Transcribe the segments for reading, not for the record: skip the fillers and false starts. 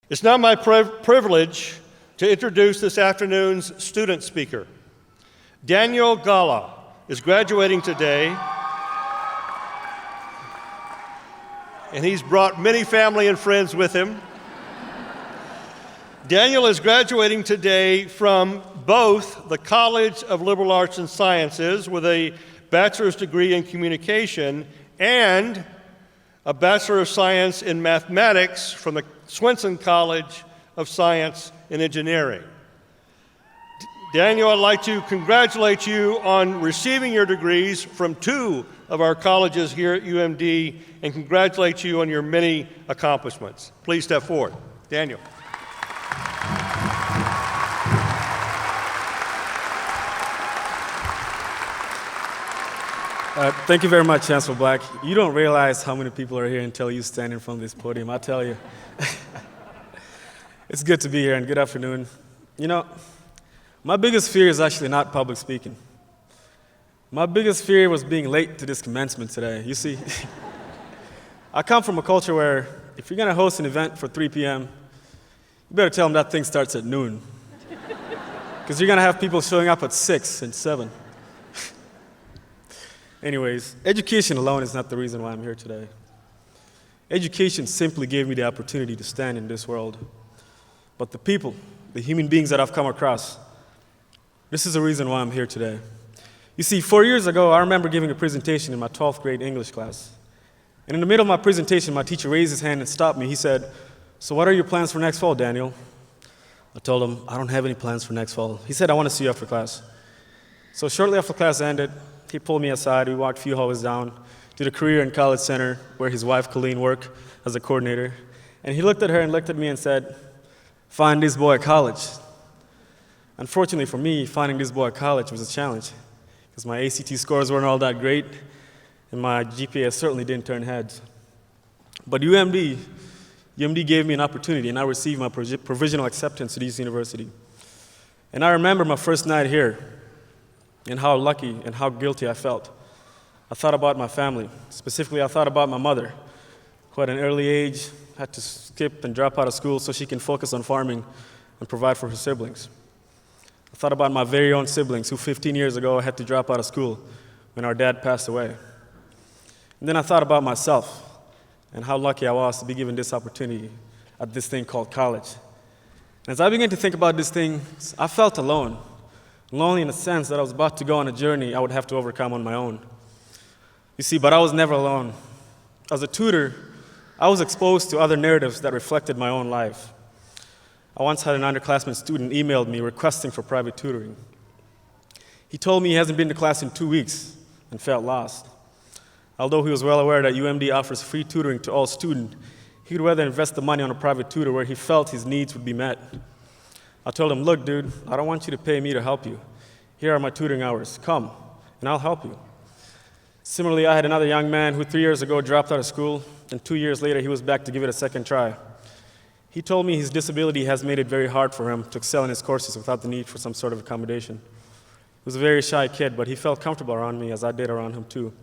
It's now my privilege to introduce this afternoon's student speaker. Daniel Gala is graduating today, and he's brought many family and friends with him. Daniel is graduating today from both the College of Liberal Arts and Sciences with a bachelor's degree in communication and a Bachelor of Science in Mathematics from the Swenson College of Science and Engineering. Daniel, I'd like to congratulate you on receiving your degrees from two of our colleges here at UMD and congratulate you on your many accomplishments. Please step forward. Daniel. Thank you very much, Chancellor Black. You don't realize how many people are here until you stand in front of this podium, I tell you. It's good to be here, and good afternoon. You know, my biggest fear is actually not public speaking. My biggest fear was being late to this commencement today. You see, I come from a culture where if you're going to host an event for 3 p.m., you better tell them that thing starts at noon. Because you're going to have people showing up at 6 and 7. Anyways, education alone is not the reason why I'm here today. Education simply gave me the opportunity to stand in this world. But the people, the human beings that I've come across, this is the reason why I'm here today. You see, 4 years ago, I remember giving a presentation in my 12th grade English class. And in the middle of my presentation, my teacher raised his hand and stopped me. He said, "So what are your plans for next fall, Daniel?" I told him, "I don't have any plans for next fall." He said, "I want to see you after class." So shortly after class ended, he pulled me aside. We walked a few hallways down to the Career and College Center where his wife, Colleen, worked as a coordinator. And he looked at her and looked at me and said, "Find this boy a college." Unfortunately for me, finding this boy a college was a challenge because my ACT scores weren't all that great and my GPA certainly didn't turn heads. But UMD gave me an opportunity and I received my provisional acceptance to this university. And I remember my first night here and how lucky and how guilty I felt. I thought about my family. Specifically, I thought about my mother, who at an early age had to skip and drop out of school so she can focus on farming and provide for her siblings. I thought about my very own siblings who 15 years ago had to drop out of school when our dad passed away. And then I thought about myself and how lucky I was to be given this opportunity at this thing called college. And as I began to think about these things, I felt alone. Lonely in the sense that I was about to go on a journey I would have to overcome on my own. You see, but I was never alone. As a tutor, I was exposed to other narratives that reflected my own life. I once had an underclassman student emailed me requesting for private tutoring. He told me he hasn't been to class in 2 weeks and felt lost. Although he was well aware that UMD offers free tutoring to all students, he would rather invest the money on a private tutor where he felt his needs would be met. I told him, "Look, dude, I don't want you to pay me to help you. Here are my tutoring hours. Come, and I'll help you." Similarly, I had another young man who 3 years ago dropped out of school, and 2 years later he was back to give it a second try. He told me his disability has made it very hard for him to excel in his courses without the need for some sort of accommodation. He was a very shy kid, but he felt comfortable around me as I did around him too.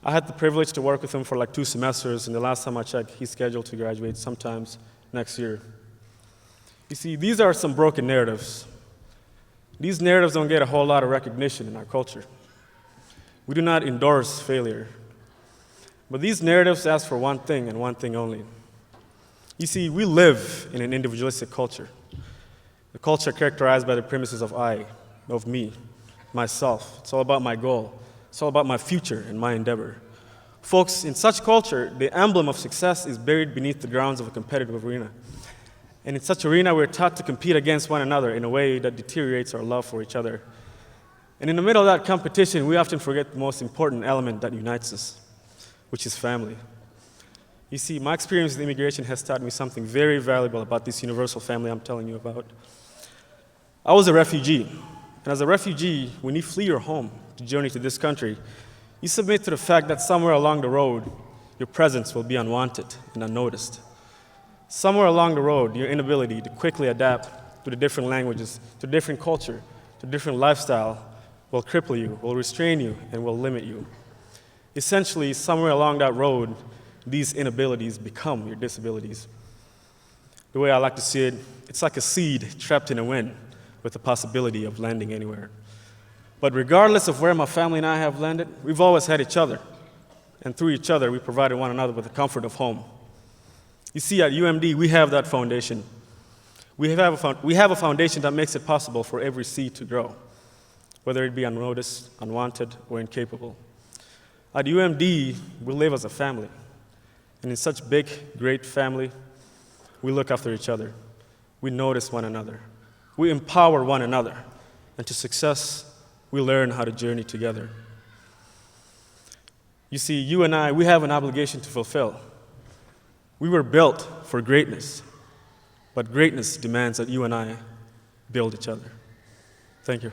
I had the privilege to work with him for like 2 semesters, and the last time I checked, he's scheduled to graduate sometimes next year. You see, these are some broken narratives. These narratives don't get a whole lot of recognition in our culture. We do not endorse failure. But these narratives ask for one thing and one thing only. You see, we live in an individualistic culture, a culture characterized by the premises of I, of me, myself. It's all about my goal. It's all about my future and my endeavor. Folks, in such culture, the emblem of success is buried beneath the grounds of a competitive arena. And in such arena, we're taught to compete against one another in a way that deteriorates our love for each other. And in the middle of that competition, we often forget the most important element that unites us, which is family. You see, my experience with immigration has taught me something very valuable about this universal family I'm telling you about. I was a refugee, and as a refugee, when you flee your home to journey to this country, you submit to the fact that somewhere along the road, your presence will be unwanted and unnoticed. Somewhere along the road, your inability to quickly adapt to the different languages, to different culture, to different lifestyle will cripple you, will restrain you, and will limit you. Essentially, somewhere along that road, these inabilities become your disabilities. The way I like to see it, it's like a seed trapped in a wind with the possibility of landing anywhere. But regardless of where my family and I have landed, we've always had each other. And through each other, we provided one another with the comfort of home. You see, at UMD, we have that foundation. We have a foundation that makes it possible for every seed to grow, whether it be unnoticed, unwanted, or incapable. At UMD, we live as a family. And in such big, great family, we look after each other. We notice one another. We empower one another. And to success, we learn how to journey together. You see, you and I, we have an obligation to fulfill. We were built for greatness, but greatness demands that you and I build each other. Thank you.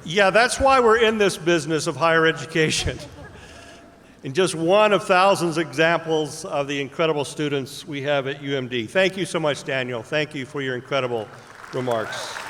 Yeah, that's why we're in this business of higher education. And just one of thousands of examples of the incredible students we have at UMD. Thank you so much, Daniel. Thank you for your incredible remarks.